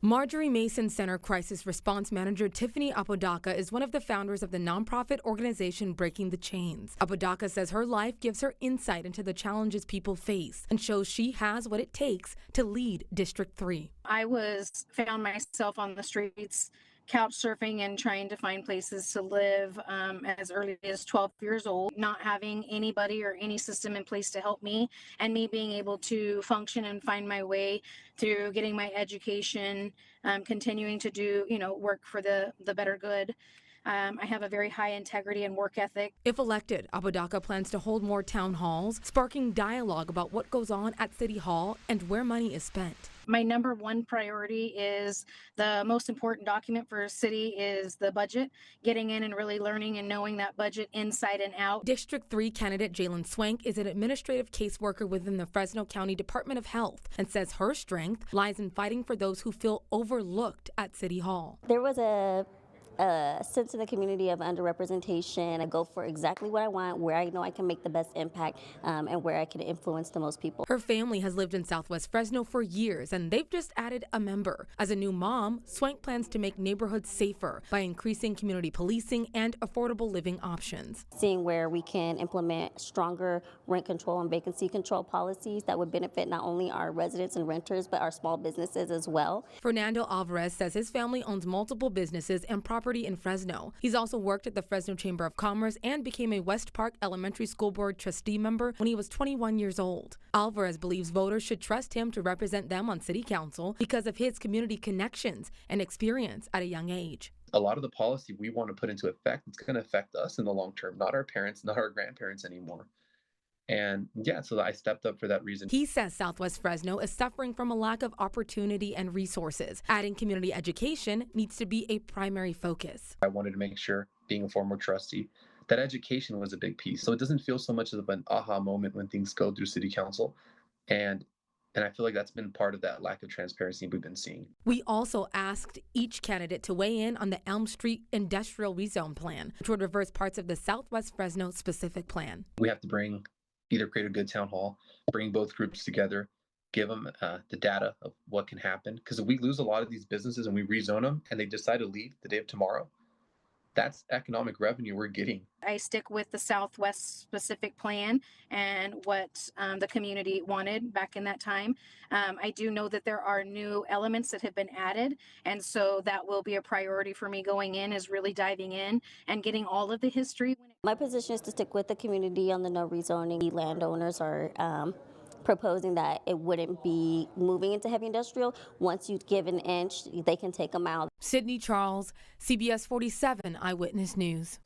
Marjorie Mason Center Crisis Response Manager Tiffany Apodaca is one of the founders of the nonprofit organization Breaking the Chains. Apodaca says her life gives her insight into the challenges people face and shows she has what it takes to lead District 3. I found myself on the streets, couch surfing and trying to find places to live as early as 12 years old, not having anybody or any system in place to help me, and me being able to function and find my way through getting my education, continuing to do, work for the better good. I have a very high integrity and work ethic. If elected, Apodaca plans to hold more town halls, sparking dialogue about what goes on at City Hall and where money is spent. My number one priority is the most important document for a city is the budget, getting in and really learning and knowing that budget inside and out. District 3 candidate Jalen Swank is an administrative caseworker within the Fresno County Department of Health and says her strength lies in fighting for those who feel overlooked at City Hall. There was a sense in the community of underrepresentation. I go for exactly what I want, where I know I can make the best impact, and where I can influence the most people. Her family has lived in Southwest Fresno for years, and they've just added a member. As a new mom, Swank plans to make neighborhoods safer by increasing community policing and affordable living options. Seeing where we can implement stronger rent control and vacancy control policies that would benefit not only our residents and renters, but our small businesses as well. Fernando Alvarez says his family owns multiple businesses and property in Fresno. He's also worked at the Fresno Chamber of Commerce and became a West Park Elementary School Board trustee member when he was 21 years old. Alvarez believes voters should trust him to represent them on city council because of his community connections and experience at a young age. A lot of the policy we want to put into effect, it's going to affect us in the long term, not our parents, not our grandparents anymore. And so I stepped up for that reason. He says Southwest Fresno is suffering from a lack of opportunity and resources. Adding community education needs to be a primary focus. I wanted to make sure, being a former trustee, that education was a big piece. So it doesn't feel so much of an aha moment when things go through city council. And I feel like that's been part of that lack of transparency we've been seeing. We also asked each candidate to weigh in on the Elm Street Industrial Rezone Plan, which would reverse parts of the Southwest Fresno specific plan. We have to either create a good town hall, bring both groups together, give them the data of what can happen. Because if we lose a lot of these businesses and we rezone them and they decide to leave the day of tomorrow, that's economic revenue we're getting. I stick with the Southwest specific plan and what the community wanted back in that time. I do know that there are new elements that have been added, and so that will be a priority for me going in, is really diving in and getting all of the history. My position is to stick with the community on the no rezoning. The landowners are proposing that it wouldn't be moving into heavy industrial. Once you give an inch, they can take them out. Sydney Charles, CBS 47 Eyewitness News.